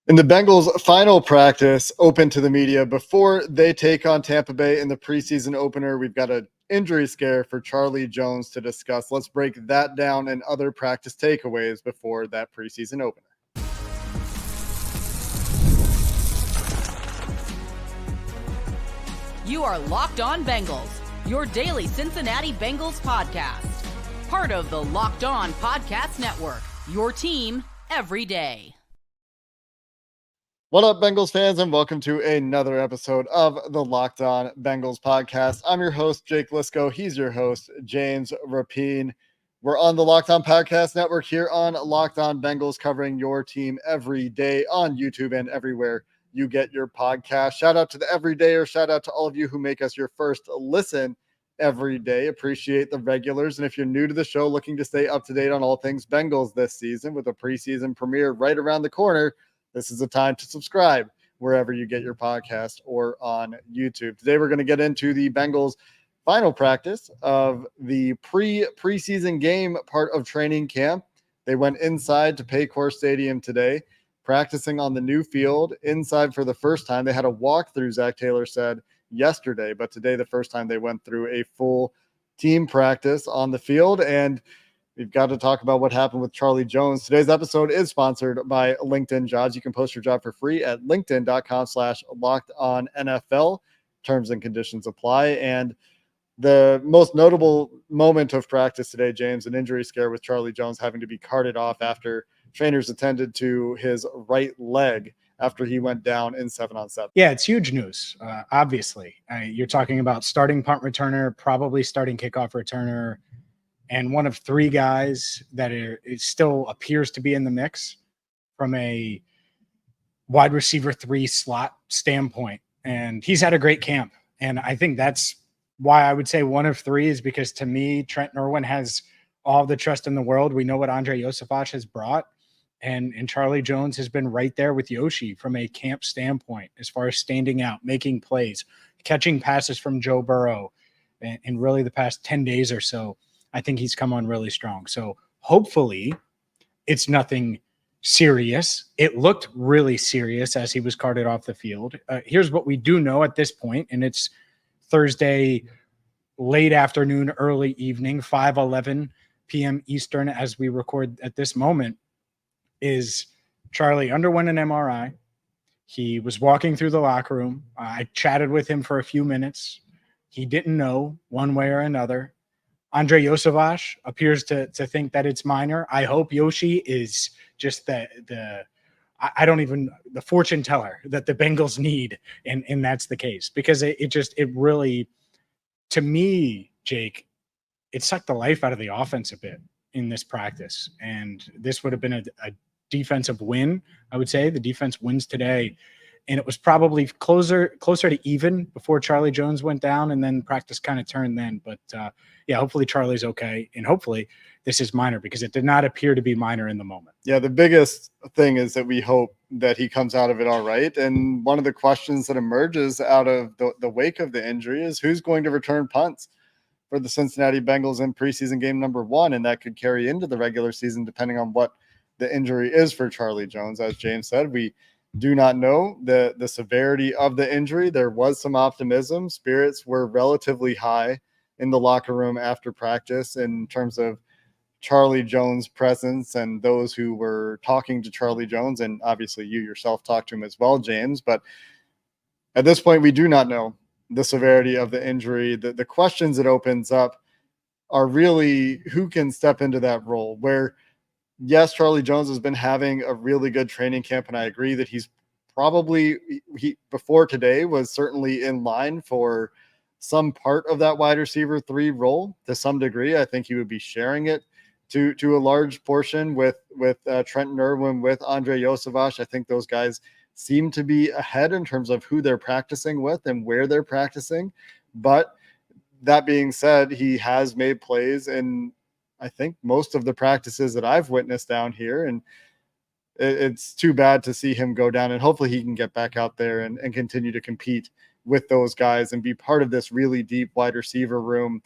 In the Bengals' final practice open to the media before they take on Tampa Bay in the preseason opener, we've got an injury scare for Charlie Jones to discuss. Let's break that down and other practice takeaways before that preseason opener. You are Locked On Bengals, your daily Cincinnati Bengals podcast. Part of the Locked On Podcast Network, your team every day. What up, Bengals fans, and welcome to another episode of the Locked On Bengals podcast. I'm your host, Jake Lisco. He's your host, James Rapine. We're on the Locked On Podcast Network here on Locked On Bengals, covering your team every day on YouTube and everywhere you get your podcast. Shout out to the everydayer. Shout out to all of you who make us your first listen every day. Appreciate the regulars. And if you're new to the show, looking to stay up to date on all things Bengals this season with a preseason premiere right around the corner, this is the time to subscribe wherever you get your podcast or on YouTube. Today, we're going to get into the Bengals' final practice of the preseason game part of training camp. They went inside to Paycor Stadium today, practicing on the new field inside for the first time. They had a walkthrough, Zach Taylor said yesterday, but today, the first time they went through a full team practice on the field. And we've got to talk about what happened with Charlie Jones. Today's episode is sponsored by LinkedIn Jobs. You can post your job for free at linkedin.com/lockedonnfl. Terms and conditions apply. And the most notable moment of practice today, James, an injury scare with Charlie Jones having to be carted off after trainers attended to his right leg after he went down in 7-on-7. Yeah, it's huge news, obviously. You're talking about starting punt returner, probably starting kickoff returner, and one of three guys that it still appears to be in the mix from a wide receiver 3 slot standpoint. And he's had a great camp. And I think that's why I would say one of three, is because to me, Trent Irwin has all the trust in the world. We know what Andre Joseph has brought. And Charlie Jones has been right there with Yoshi from a camp standpoint, as far as standing out, making plays, catching passes from Joe Burrow in really the past 10 days or so. I think he's come on really strong. So hopefully it's nothing serious. It looked really serious as he was carted off the field. Here's what we do know at this point, and it's Thursday, late afternoon, early evening, 5:11 p.m. Eastern as we record at this moment, is Charlie underwent an MRI. He was walking through the locker room. I chatted with him for a few minutes. He didn't know one way or another. Andre Joseph appears to think that it's minor. I hope Yoshi is just the fortune teller that the Bengals need, and that's the case, because it really, to me, Jake, it sucked the life out of the offense a bit in this practice, and this would have been a defensive win. I would say the defense wins today, and it was probably closer to even before Charlie Jones went down, and then practice kind of turned then. But yeah, hopefully Charlie's okay, and hopefully this is minor, because it did not appear to be minor in the moment. Yeah, the biggest thing is that we hope that he comes out of it all right. And one of the questions that emerges out of the wake of the injury is who's going to return punts for the Cincinnati Bengals in preseason game number 1, and that could carry into the regular season depending on what the injury is for Charlie Jones. As James said, we do not know the severity of the injury. There was some optimism. Spirits were relatively high in the locker room after practice in terms of Charlie Jones' presence and those who were talking to Charlie Jones. And obviously you yourself talked to him as well, James. But at this point, we do not know the severity of the injury. The questions it opens up are really who can step into that role, where yes, Charlie Jones has been having a really good training camp, and I agree that he's probably, before today, was certainly in line for some part of that wide receiver 3 role to some degree. I think he would be sharing it to a large portion with Trenton Irwin, with Andre Joseph. I think those guys seem to be ahead in terms of who they're practicing with and where they're practicing. But that being said, he has made plays in, I think, most of the practices that I've witnessed down here. And it's too bad to see him go down, and hopefully he can get back out there and continue to compete with those guys and be part of this really deep wide receiver room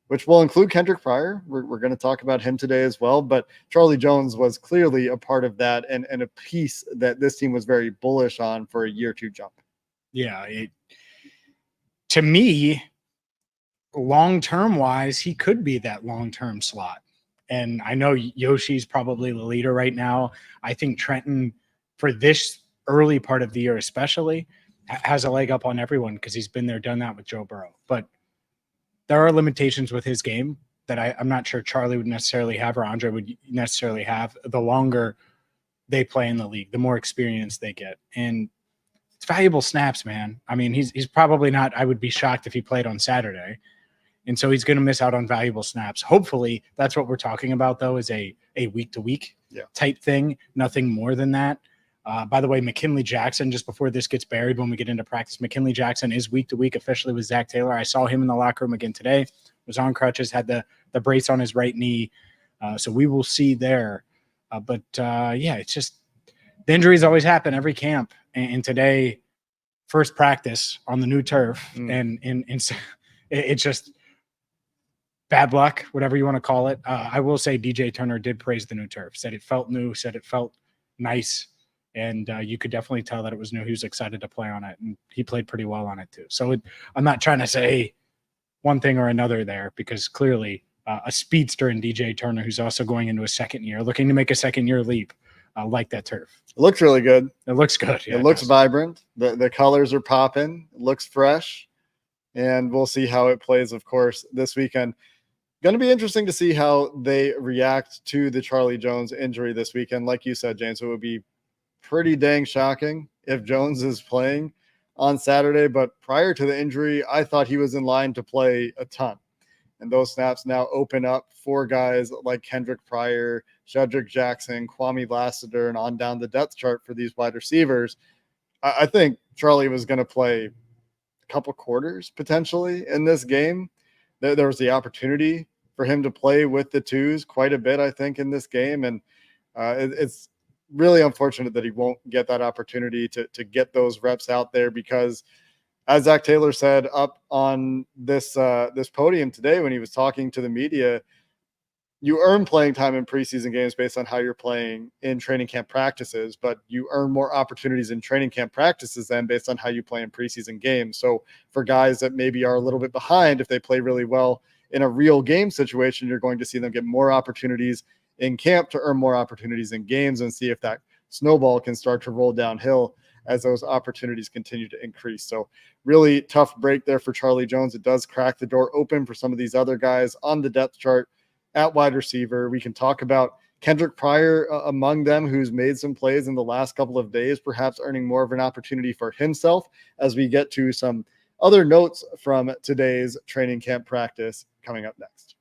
which will include Kendrick Pryor. We're going to talk about him today as well. But Charlie Jones was clearly a part of that and a piece that this team was very bullish on for a year two jump. Yeah. To me, long-term wise, he could be that long-term slot. And I know Yoshi's probably the leader right now. I think Trenton, for this early part of the year especially, has a leg up on everyone because he's been there, done that with Joe Burrow. But there are limitations with his game that I'm not sure Charlie would necessarily have or Andre would necessarily have the longer they play in the league, the more experience they get. And it's valuable snaps, man. I mean, he's probably not, I would be shocked if he played on Saturday. And so he's going to miss out on valuable snaps. Hopefully that's what we're talking about, though, is a week-to-week type thing, nothing more than that. By the way, McKinley Jackson, just before this gets buried when we get into practice, McKinley Jackson is week-to-week officially with Zach Taylor. I saw him in the locker room again today. Was on crutches, had the brace on his right knee. So we will see there. But it's just the injuries always happen every camp. And today, first practice on the new turf. And it's just – bad luck, whatever you want to call it. I will say DJ Turner did praise the new turf, said it felt new, said it felt nice. And you could definitely tell that it was new. He was excited to play on it, and he played pretty well on it too. So I'm not trying to say one thing or another there because clearly a speedster in DJ Turner, who's also going into a second year, looking to make a second-year leap, like that turf. It looks really good. It looks good. Yeah, it looks vibrant. The colors are popping. It looks fresh. And we'll see how it plays, of course, this weekend. Going to be interesting to see how they react to the Charlie Jones injury this weekend. Like you said, James, it would be pretty dang shocking if Jones is playing on Saturday. But prior to the injury, I thought he was in line to play a ton. And those snaps now open up for guys like Kendrick Pryor, Shedrick Jackson, Kwame Lassiter, and on down the depth chart for these wide receivers. I think Charlie was going to play a couple quarters potentially in this game. There was the opportunity for him to play with the twos quite a bit, I think, in this game. And it's really unfortunate that he won't get that opportunity to get those reps out there because, as Zach Taylor said up on this podium today when he was talking to the media, you earn playing time in preseason games based on how you're playing in training camp practices, but you earn more opportunities in training camp practices than based on how you play in preseason games. So for guys that maybe are a little bit behind, if they play really well in a real game situation, you're going to see them get more opportunities in camp to earn more opportunities in games and see if that snowball can start to roll downhill as those opportunities continue to increase. So really tough break there for Charlie Jones. It does crack the door open for some of these other guys on the depth chart at wide receiver. We can talk about Kendrick Pryor among them, who's made some plays in the last couple of days, perhaps earning more of an opportunity for himself as we get to some other notes from today's training camp practice coming up next.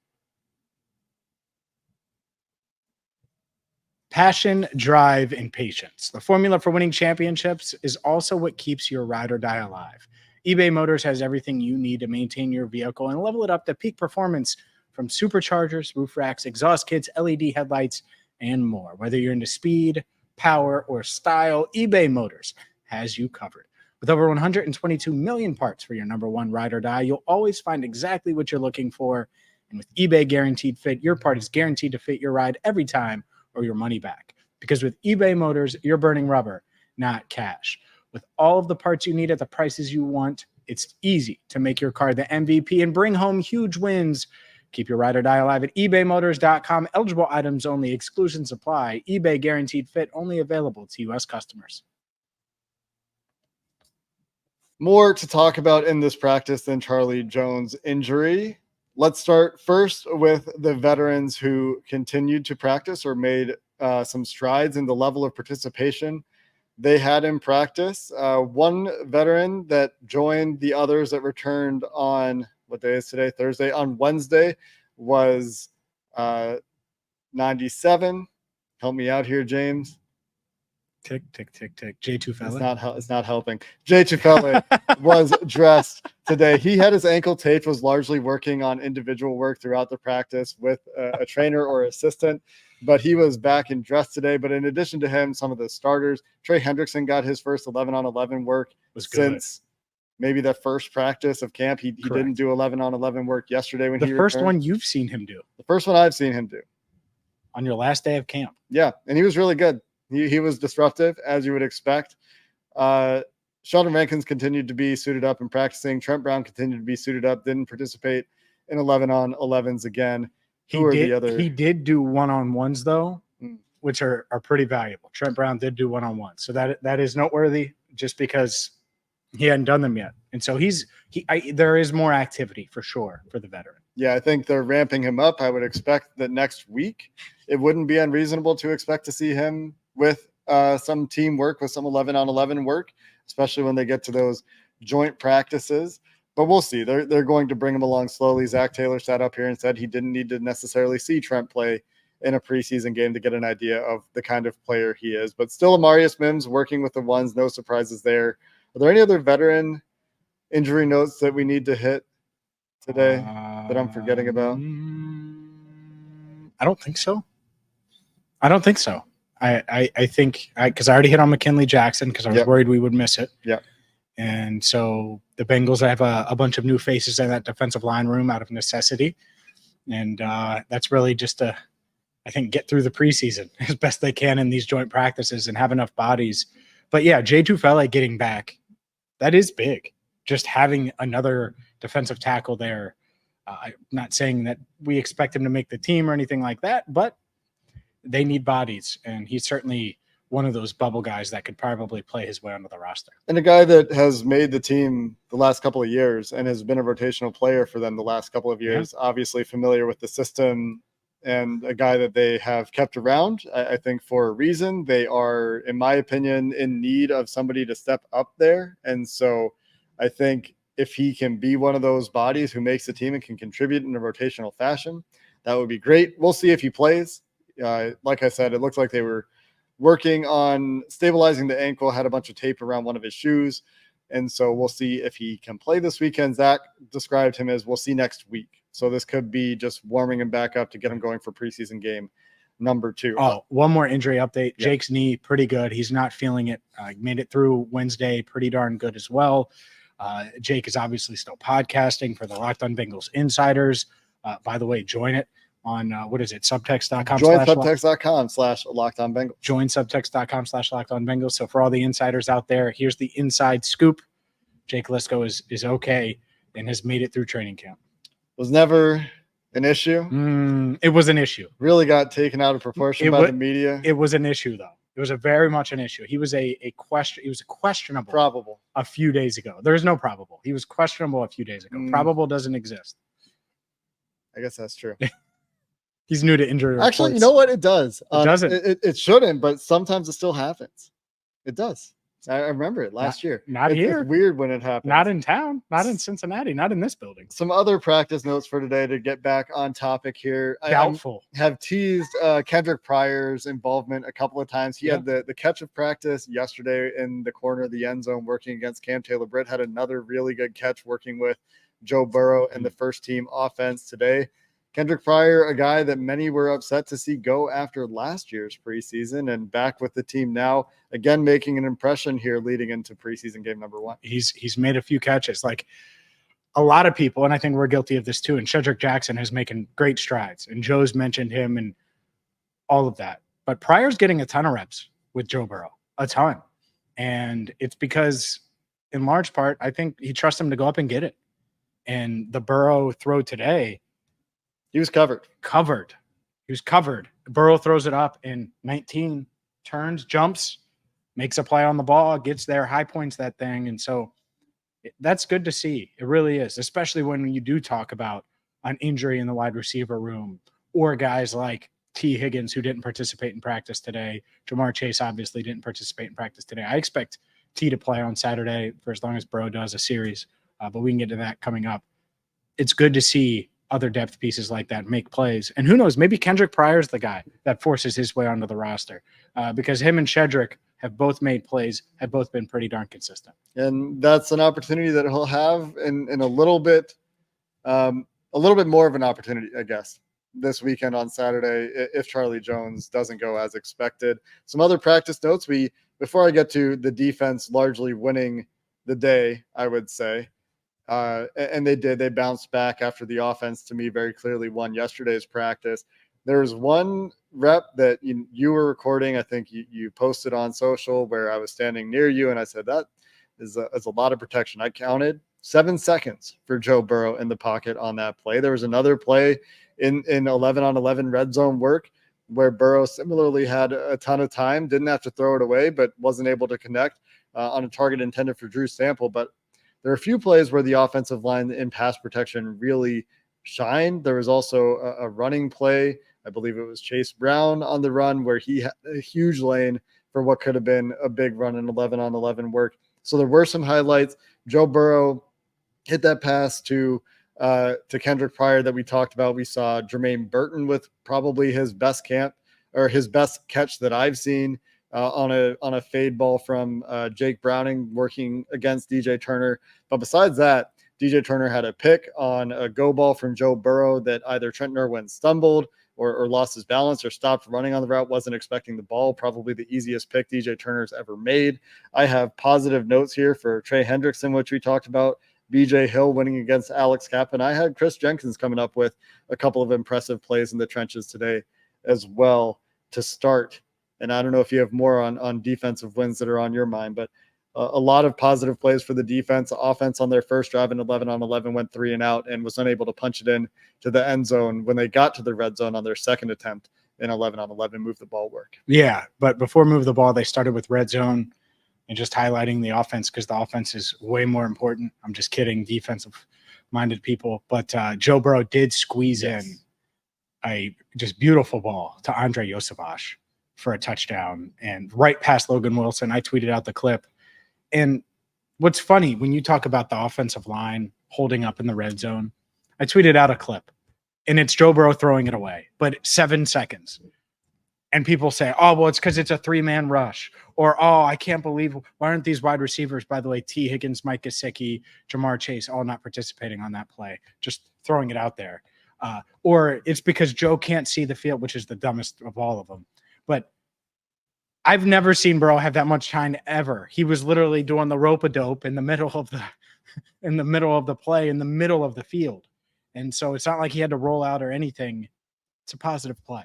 Passion, drive, and patience. The formula for winning championships is also what keeps your ride or die alive. eBay Motors has everything you need to maintain your vehicle and level it up to peak performance, from superchargers, roof racks, exhaust kits, LED headlights, and more. Whether you're into speed, power, or style, eBay Motors has you covered. With over 122 million parts for your number one ride or die, you'll always find exactly what you're looking for. And with eBay Guaranteed Fit, your part is guaranteed to fit your ride every time or your money back. Because with eBay Motors, you're burning rubber, not cash. With all of the parts you need at the prices you want, it's easy to make your car the MVP and bring home huge wins. Keep your ride or die alive at ebaymotors.com. Eligible items only. Exclusions apply. eBay Guaranteed Fit only available to U.S. customers. More to talk about in this practice than Charlie Jones' injury. Let's start first with the veterans who continued to practice or made some strides in the level of participation they had in practice. One veteran that joined the others that returned on – what day is today? Thursday. On Wednesday was 97. Help me out here, James. Tick, tick, tick, tick. Jay Tufele. It's not helping. Jay Tufele was dressed today. He had his ankle taped, was largely working on individual work throughout the practice with a trainer or assistant, but he was back and dressed today. But in addition to him, some of the starters, Trey Hendrickson got his first 11-on-11 work since maybe the first practice of camp. He didn't do 11-on-11 work yesterday when the he first returned. one you've seen him do. The first one I've seen him do. On your last day of camp. Yeah, and he was really good. He was disruptive, as you would expect. Sheldon Rankins continued to be suited up and practicing. Trent Brown continued to be suited up, didn't participate in 11-on-11s again. He did do one-on-ones, though, which are pretty valuable. Trent Brown did do one-on-ones. So that is noteworthy just because he hadn't done them yet. And so there is more activity for sure for the veteran. Yeah, I think they're ramping him up. I would expect that next week it wouldn't be unreasonable to expect to see him with some team work, with some 11-on-11 work, especially when they get to those joint practices. But we'll see. They're going to bring him along slowly. Zach Taylor sat up here and said he didn't need to necessarily see Trent play in a preseason game to get an idea of the kind of player he is. But still, Amarius Mims working with the ones, no surprises there. Are there any other veteran injury notes that we need to hit today that I'm forgetting about? I don't think so. I think because I already hit on McKinley Jackson because I was worried we would miss it. Yeah. And so the Bengals have a bunch of new faces in that defensive line room out of necessity. And that's really just to, I think, get through the preseason as best they can in these joint practices and have enough bodies. But yeah, Jay Tufele getting back, that is big. Just having another defensive tackle there. I'm not saying that we expect him to make the team or anything like that, but they need bodies. And he's certainly one of those bubble guys that could probably play his way onto the roster. And a guy that has made the team the last couple of years and has been a rotational player for them the last couple of years, obviously familiar with the system, and a guy that they have kept around, I think, for a reason. They are, in my opinion, in need of somebody to step up there. And so I think if he can be one of those bodies who makes the team and can contribute in a rotational fashion, that would be great. We'll see if he plays. Like I said, it looked like they were working on stabilizing the ankle, had a bunch of tape around one of his shoes. And so we'll see if he can play this weekend. Zach described him as we'll see next week. So this could be just warming him back up to get him going for preseason game number 2. Oh, one more injury update. Yeah. Jake's knee, pretty good. He's not feeling it. Made it through Wednesday, pretty darn good as well. Jake is obviously still podcasting for the Locked On Bengals Insiders. By the way, join it on, subtext.com. Join subtext.com/LockedOnBengals. Join subtext.com/LockedOnBengals. So for all the insiders out there, here's the inside scoop. Jake Lisco is okay and has made it through training camp. Was never an issue. It was an issue. Really got taken out of proportion by the media. It was an issue, though. It was a very much an issue. He was a question. He was questionable. Probable. A few days ago. There is no probable. He was questionable a few days ago. Probable doesn't exist. I guess that's true. He's new to injury reports. Actually, you know what? It does. It doesn't. It shouldn't, but sometimes it still happens. It does. I remember it last year. Not here. It's weird when it happens. Not in town. Not in Cincinnati. Not in this building. Some other practice notes for today to get back on topic here. Doubtful. I have teased Kendrick Pryor's involvement a couple of times. He had the catch of practice yesterday in the corner of the end zone working against Cam Taylor-Britt. Had another really good catch working with Joe Burrow and the first team offense today. Kendrick Pryor, a guy that many were upset to see go after last year's preseason and back with the team now, again, making an impression here leading into preseason game number 1. He's made a few catches. Like a lot of people, and I think we're guilty of this too, and Shedrick Jackson has making great strides, and Joe's mentioned him and all of that. But Pryor's getting a ton of reps with Joe Burrow, a ton. And it's because, in large part, I think he trusts him to go up and get it. And the Burrow throw today, he was covered. He was covered. Burrow throws it up in 19, turns, jumps, makes a play on the ball, gets there, high points that thing. And so that's good to see. It really is, especially when you do talk about an injury in the wide receiver room or guys like T. Higgins, who didn't participate in practice today. Jamar Chase obviously didn't participate in practice today. I expect T to play on Saturday for as long as Burrow does a series, but we can get to that coming up. It's good to see other depth pieces like that make plays. And who knows, maybe Kendrick Pryor's the guy that forces his way onto the roster because him and Shedrick have both made plays, have both been pretty darn consistent. And that's an opportunity that he'll have in a little bit more of an opportunity, I guess, this weekend on Saturday if Charlie Jones doesn't go as expected. Some other practice notes. Before I get to the defense largely winning the day, I would say. And they did. They bounced back after the offense, to me, very clearly won yesterday's practice. There was one rep that you were recording. I think you posted on social where I was standing near you, and I said that is a lot of protection. I counted 7 seconds for Joe Burrow in the pocket on that play. There was another play in 11-on-11 red zone work where Burrow similarly had a ton of time, didn't have to throw it away, but wasn't able to connect on a target intended for Drew Sample. But there are a few plays where the offensive line in pass protection really shined. There was also a running play. I believe it was Chase Brown on the run where he had a huge lane for what could have been a big run in 11-on-11 work. So there were some highlights. Joe Burrow hit that pass to Kendrick Pryor that we talked about. We saw Jermaine Burton with probably his best catch that I've seen on a fade ball from Jake Browning working against DJ Turner. But besides that, DJ Turner had a pick on a go ball from Joe Burrow that either Trent Irwin stumbled or lost his balance or stopped running on the route, wasn't expecting the ball. Probably the easiest pick DJ Turner's ever made. I have positive notes here for Trey Hendrickson, which we talked about. BJ Hill winning against Alex Kapp, and I had Chris Jenkins coming up with a couple of impressive plays in the trenches today as well to start. And I don't know if you have more on defensive wins that are on your mind, but a lot of positive plays for the defense. Offense on their first drive in 11-on-11 went 3 and out and was unable to punch it in to the end zone when they got to the red zone on their second attempt in 11-on-11, move the ball work. Yeah, but before move the ball, they started with red zone and just highlighting the offense because the offense is way more important. I'm just kidding, defensive-minded people. But Joe Burrow did squeeze in a just beautiful ball to Andre Yosavash for a touchdown and right past Logan Wilson. I tweeted out the clip. And what's funny, when you talk about the offensive line holding up in the red zone, I tweeted out a clip, and it's Joe Burrow throwing it away, but 7 seconds. And people say, oh, well, it's because it's a 3-man rush. Or, oh, I can't believe, why aren't these wide receivers, by the way, T. Higgins, Mike Gesicki, Jamar Chase, all not participating on that play, just throwing it out there. Or it's because Joe can't see the field, which is the dumbest of all of them. But I've never seen Burrow have that much time ever. He was literally doing the rope-a-dope in the middle of the play, in the middle of the field. And so it's not like he had to roll out or anything. It's a positive play.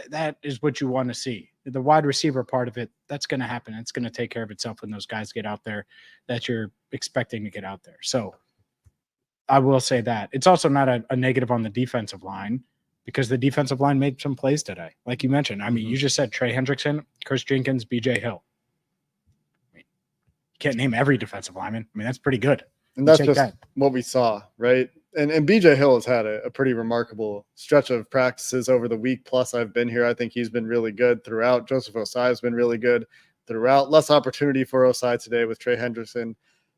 That is what you want to see. The wide receiver part of it, that's going to happen. It's going to take care of itself when those guys get out there that you're expecting to get out there. So I will say that. It's also not a negative on the defensive line because the defensive line made some plays today. Like you mentioned, I mean, you just said Trey Hendrickson, Chris Jenkins, BJ Hill. I mean, you can't name every defensive lineman. I mean, that's pretty good. And that's just what we saw, right? And BJ Hill has had a pretty remarkable stretch of practices over the week plus I've been here. I think he's been really good throughout. Joseph Osai has been really good throughout. Less opportunity for Osai today with Trey Hendrickson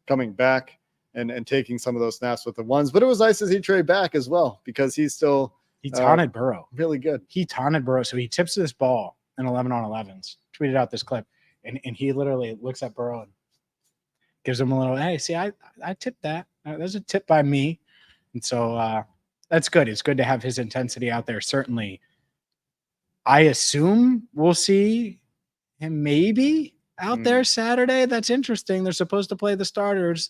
coming back and taking some of those snaps with the ones. But it was nice to see Trey back as well because he's still he taunted Burrow. Really good. He taunted Burrow. So he tips this ball in 11-on-11s. Tweeted out this clip. And he literally looks at Burrow and gives him a little, hey, see, I tipped that. There's a tip by me. And so that's good. It's good to have his intensity out there. Certainly, I assume we'll see him maybe out there Saturday. That's interesting. They're supposed to play the starters.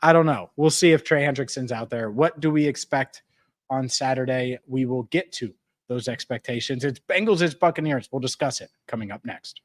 I don't know. We'll see if Trey Hendrickson's out there. What do we expect on Saturday? We will get to those expectations. It's Bengals, it's Buccaneers. We'll discuss it coming up next.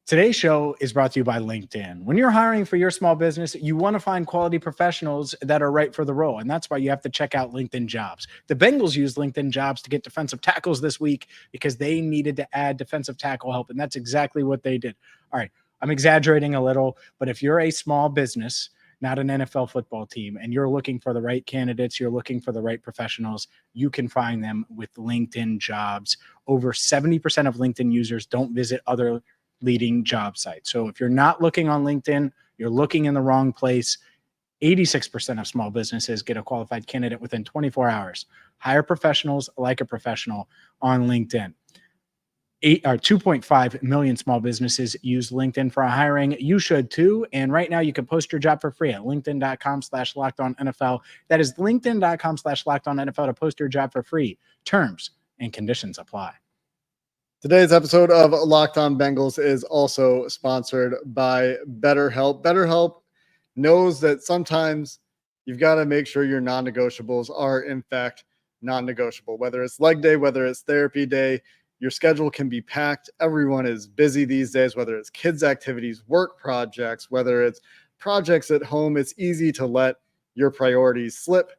Today's show is brought to you by LinkedIn. When you're hiring for your small business, you want to find quality professionals that are right for the role, and that's why you have to check out LinkedIn Jobs. The Bengals used LinkedIn Jobs to get defensive tackles this week because they needed to add defensive tackle help, and that's exactly what they did. All right, I'm exaggerating a little, but if you're a small business, not an NFL football team, and you're looking for the right candidates, you're looking for the right professionals, you can find them with LinkedIn Jobs. Over 70% of LinkedIn users don't visit other leading job site. So if you're not looking on LinkedIn, you're looking in the wrong place. 86% of small businesses get a qualified candidate within 24 hours. Hire professionals like a professional on LinkedIn. 2.5 million small businesses use LinkedIn for hiring. You should too. And right now you can post your job for free at linkedin.com/lockedonnfl. That is linkedin.com/lockedonnfl to post your job for free. Terms and conditions apply. Today's episode of Locked On Bengals is also sponsored by BetterHelp. BetterHelp knows that sometimes you've got to make sure your non-negotiables are in fact non-negotiable. Whether it's leg day, whether it's therapy day, your schedule can be packed. Everyone is busy these days, whether it's kids' activities, work projects, whether it's projects at home. It's easy to let your priorities slip.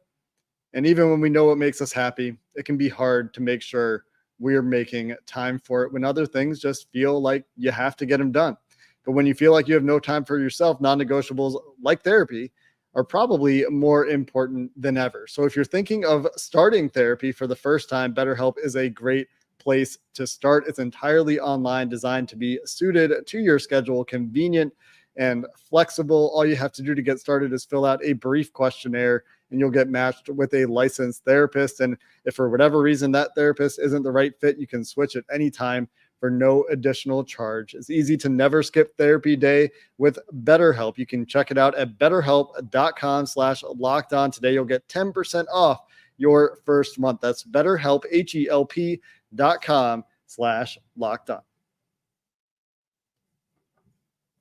And even when we know what makes us happy, it can be hard to make sure we're making time for it when other things just feel like you have to get them done. But when you feel like you have no time for yourself, non-negotiables like therapy are probably more important than ever. So if you're thinking of starting therapy for the first time, BetterHelp is a great place to start. It's entirely online, designed to be suited to your schedule, convenient and flexible. All you have to do to get started is fill out a brief questionnaire and you'll get matched with a licensed therapist. And if for whatever reason that therapist isn't the right fit, you can switch at any time for no additional charge. It's easy to never skip therapy day with BetterHelp. You can check it out at betterhelp.com/lockedon. Today you'll get 10% off your first month. That's BetterHelp, HELP.com/lockedon.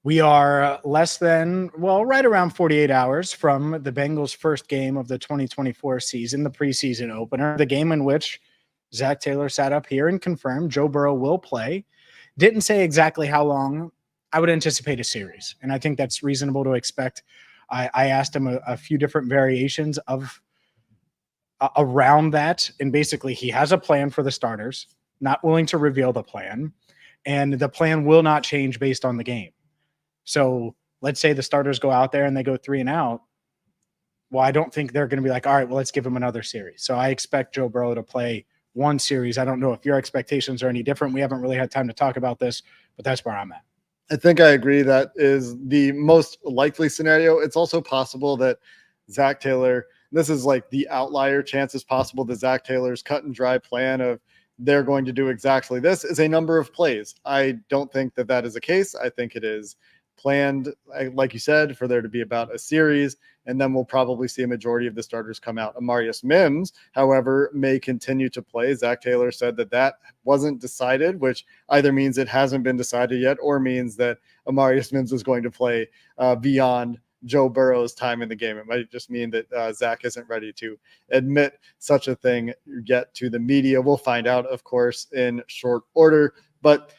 We are right around 48 hours from the Bengals' first game of the 2024 season, the preseason opener, the game in which Zach Taylor sat up here and confirmed Joe Burrow will play. Didn't say exactly how long. I would anticipate a series, and I think that's reasonable to expect. I asked him a few different variations of around that, and basically he has a plan for the starters, not willing to reveal the plan, and the plan will not change based on the game. So let's say the starters go out there and they go 3 and out. Well, I don't think they're going to be like, all right, well, let's give him another series. So I expect Joe Burrow to play one series. I don't know if your expectations are any different. We haven't really had time to talk about this, but that's where I'm at. I think I agree that is the most likely scenario. It's also possible that Zach Taylor, this is like the outlier chance is possible that Zach Taylor's cut and dry plan of they're going to do exactly this is a number of plays. I don't think that that is the case. I think it is planned, like you said, for there to be about a series, and then we'll probably see a majority of the starters come out. Amarius Mims, however, may continue to play. Zach Taylor said that that wasn't decided, which either means it hasn't been decided yet or means that Amarius Mims is going to play beyond Joe Burrow's time in the game. It might just mean that Zach isn't ready to admit such a thing yet to the media. We'll find out, of course, in short order. But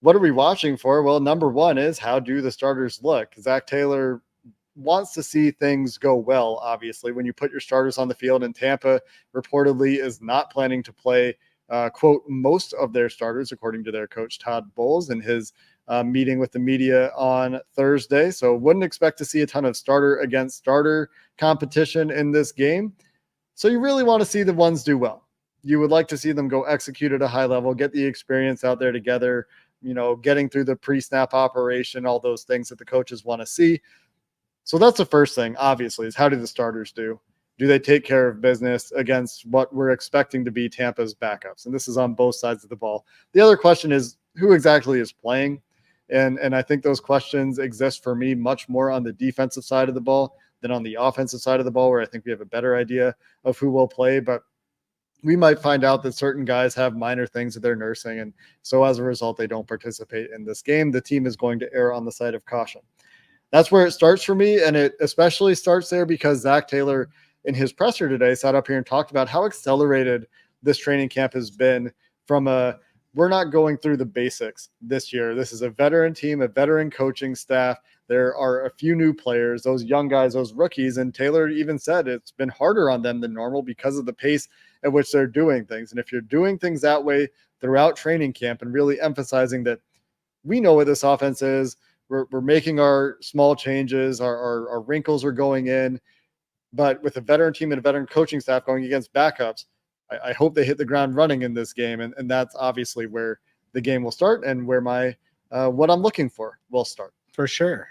what are we watching for? Well, number one is how do the starters look? Zach Taylor wants to see things go well, obviously. When you put your starters on the field, and Tampa reportedly is not planning to play, quote, most of their starters, according to their coach, Todd Bowles, in his meeting with the media on Thursday. So wouldn't expect to see a ton of starter against starter competition in this game. So you really want to see the ones do well. You would like to see them go execute at a high level, get the experience out there together, getting through the pre-snap operation, all those things that the coaches want to see. So that's the first thing, obviously, is how do the starters do? Do they take care of business against what we're expecting to be Tampa's backups? And this is on both sides of the ball. The other question is who exactly is playing? And I think those questions exist for me much more on the defensive side of the ball than on the offensive side of the ball, where I think we have a better idea of who will play. But we might find out that certain guys have minor things that they're nursing. And so as a result, they don't participate in this game. The team is going to err on the side of caution. That's where it starts for me. And it especially starts there because Zach Taylor in his presser today sat up here and talked about how accelerated this training camp has been from we're not going through the basics this year. This is a veteran team, a veteran coaching staff. There are a few new players, those young guys, those rookies. And Taylor even said it's been harder on them than normal because of the pace at which they're doing things. And if you're doing things that way throughout training camp and really emphasizing that we know what this offense is, we're making our small changes, our wrinkles are going in, but with a veteran team and a veteran coaching staff going against backups, I hope they hit the ground running in this game. And that's obviously where the game will start and where my what I'm looking for will start. For sure.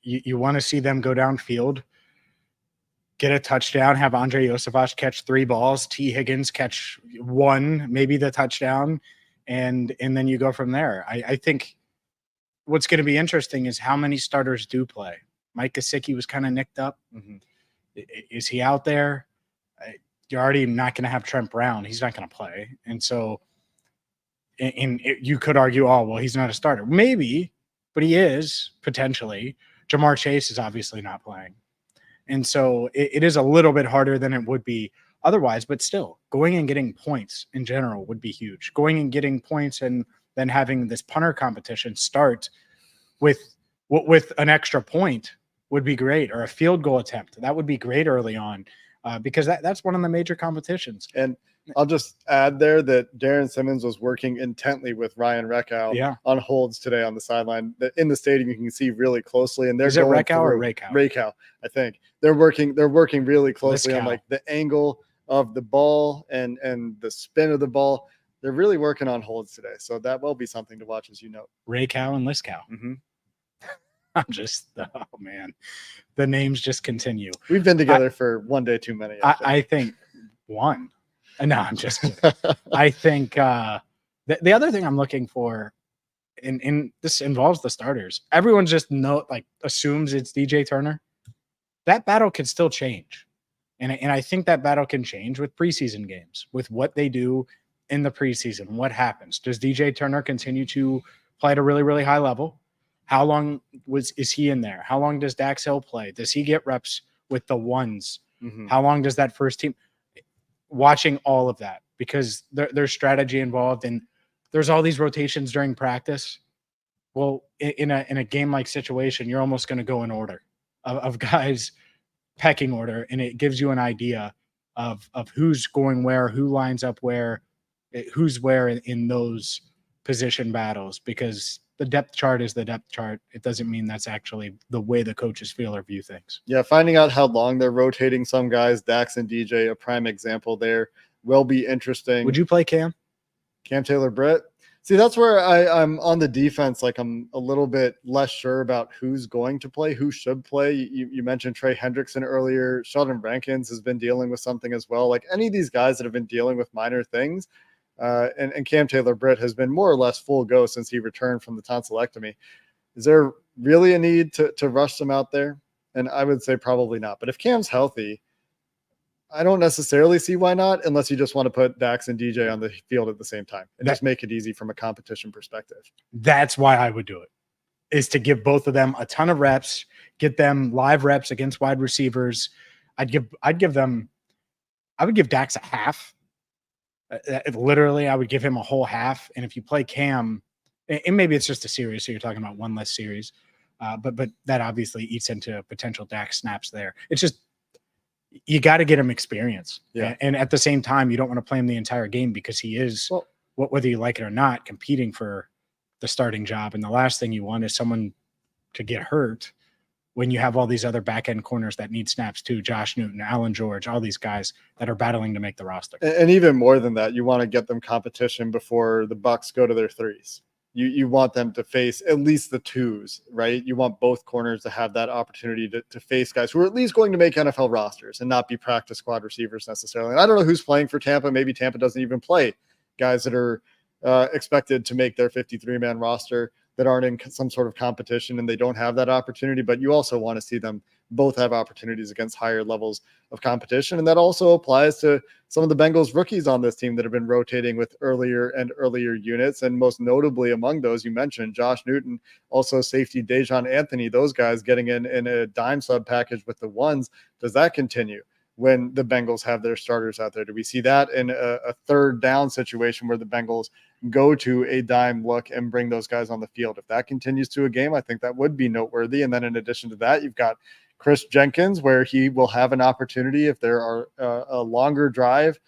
You want to see them go downfield, get a touchdown, have Andre Yosefas catch 3 balls, T. Higgins catch 1, maybe the touchdown, and then you go from there. I think what's going to be interesting is how many starters do play. Mike Gesicki was kind of nicked up. Mm-hmm. Is he out there? You're already not going to have Trent Brown. He's not going to play. And so You could argue, oh, well, he's not a starter. Maybe, but he is potentially. Jamar Chase is obviously not playing. And so it is a little bit harder than it would be otherwise, but still going and getting points in general would be huge. Going and getting points and then having this punter competition start with an extra point would be great, or a field goal attempt. That would be great early on because that's one of the major competitions. And I'll just add there that Darren Simmons was working intently with Ryan Reckow on holds today on the sideline. In the stadium, you can see really closely. And is it Reckow or Raycow? Raycow, I think. They're working really closely on like the angle of the ball and the spin of the ball. They're really working on holds today. So that will be something to watch, as you know. Raycow and Liscow. Mm-hmm. I'm just, oh man, the names just continue. We've been together for one day too many. I think one. No, I'm just kidding. I think the other thing I'm looking for, and this involves the starters. Everyone just assumes it's DJ Turner. That battle can still change, and I think that battle can change with preseason games, with what they do in the preseason. What happens? Does DJ Turner continue to play at a really, really high level? How long is he in there? How long does Dax Hill play? Does he get reps with the ones? Mm-hmm. How long does that first team? Watching all of that, because there's strategy involved, and there's all these rotations during practice. Well, in a game like situation, you're almost going to go in order of guys, pecking order, and it gives you an idea of who's going where, who lines up where, who's where in those position battles, because the depth chart is the depth chart. It doesn't mean that's actually the way the coaches feel or view things. Yeah, finding out how long they're rotating some guys, Dax and DJ, a prime example there, will be interesting. Would you play Cam Taylor-Britt? See, that's where I'm on the defense. Like, I'm a little bit less sure about who's going to play, who should play. You mentioned Trey Hendrickson earlier. Sheldon Rankins has been dealing with something as well. Like, any of these guys that have been dealing with minor things, and Cam Taylor-Britt has been more or less full go since he returned from the tonsillectomy. Is there really a need to rush them out there? And I would say probably not. But if Cam's healthy, I don't necessarily see why not, unless you just want to put Dax and DJ on the field at the same time and just make it easy from a competition perspective. That's why I would do it, is to give both of them a ton of reps, get them live reps against wide receivers. I would give Dax a half. Literally, I would give him a whole half. And if you play Cam, and maybe it's just a series, so you're talking about one less series, but that obviously eats into potential Dax snaps there. It's just, you got to get him experience. Yeah. And at the same time, you don't want to play him the entire game, because he is, whether you like it or not, competing for the starting job. And the last thing you want is someone to get hurt when you have all these other back end corners that need snaps too. Josh Newton, Alan George, all these guys that are battling to make the roster. And even more than that, you want to get them competition before the Bucs go to their threes. You want them to face at least the twos, right? You want both corners to have that opportunity to face guys who are at least going to make NFL rosters and not be practice squad receivers necessarily. And I don't know who's playing for Tampa. Maybe Tampa doesn't even play guys that are expected to make their 53-man roster that aren't in some sort of competition, and they don't have that opportunity. But you also want to see them both have opportunities against higher levels of competition. And that also applies to some of the Bengals rookies on this team that have been rotating with earlier and earlier units. And most notably among those, you mentioned Josh Newton, also safety Dejon Anthony, those guys getting in a dime sub package with the ones. Does that continue when the Bengals have their starters out there? Do we see that in a third down situation where the Bengals go to a dime look and bring those guys on the field? If that continues to a game, I think that would be noteworthy. And then in addition to that, you've got Chris Jenkins, where he will have an opportunity if there are a longer drive.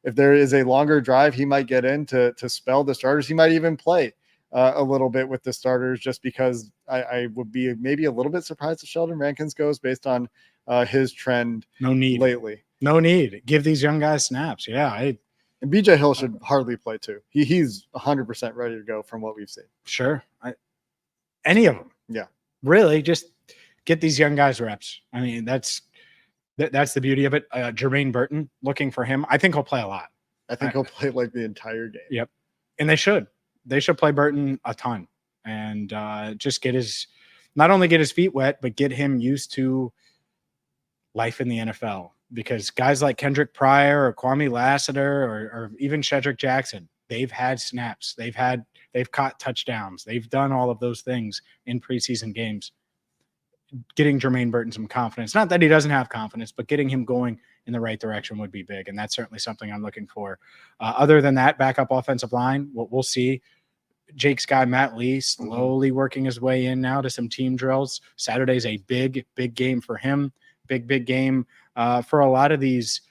If there is a longer drive, he might get in to spell the starters. He might even play a little bit with the starters, just because I would be maybe a little bit surprised if Sheldon Rankins goes based on his trend lately. No need. Give these young guys snaps. Yeah. And BJ Hill should hardly play too. He's 100% ready to go from what we've seen. Sure. Any of them. Yeah. Really, just get these young guys reps. I mean, that's the beauty of it. Jermaine Burton, looking for him. I think he'll play a lot. I think he'll play like the entire game. Yep. And they should play Burton a ton, and just not only get his feet wet, but get him used to life in the NFL. Because guys like Kendrick Pryor or Kwame Lassiter or even Shedrick Jackson, they've had snaps, they've caught touchdowns, they've done all of those things in preseason games. Getting Jermaine Burton some confidence, not that he doesn't have confidence, but getting him going in the right direction would be big. And that's certainly something I'm looking for. Other than that, backup offensive line, we'll see. Jake's guy, Matt Lee, slowly working his way in now to some team drills. Saturday's a big game for him. Big game for a lot of these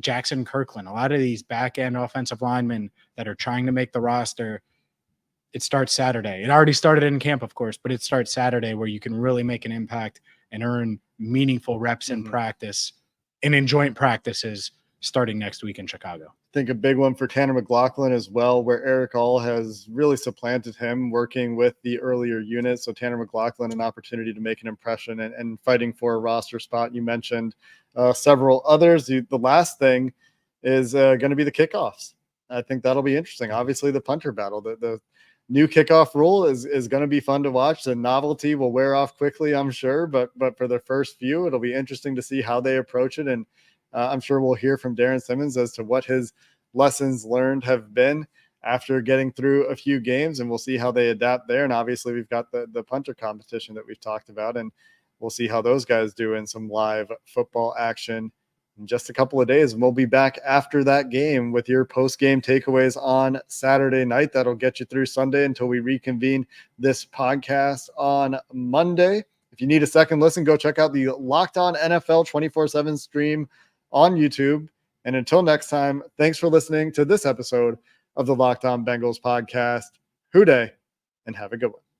Jackson Kirkland, a lot of these back end offensive linemen that are trying to make the roster. It starts Saturday. It already started in camp, of course, but it starts Saturday where you can really make an impact and earn meaningful reps in practice and in joint practices starting next week in Chicago. I think a big one for Tanner McLaughlin as well, where Eric All has really supplanted him working with the earlier unit. So Tanner McLaughlin, an opportunity to make an impression and fighting for a roster spot. You mentioned several others. The last thing is going to be the kickoffs. I think that'll be interesting. Obviously, the punter battle, the new kickoff rule is going to be fun to watch. The novelty will wear off quickly, I'm sure, but for the first few, it'll be interesting to see how they approach it. And I'm sure we'll hear from Darren Simmons as to what his lessons learned have been after getting through a few games, and we'll see how they adapt there. And obviously we've got the punter competition that we've talked about, and we'll see how those guys do in some live football action in just a couple of days. And we'll be back after that game with your post-game takeaways on Saturday night. That'll get you through Sunday until we reconvene this podcast on Monday. If you need a second listen, go check out the Locked On NFL 24/7 stream on YouTube. And until next time, thanks for listening to this episode of the Locked On Bengals podcast. Hoo day, and have a good one.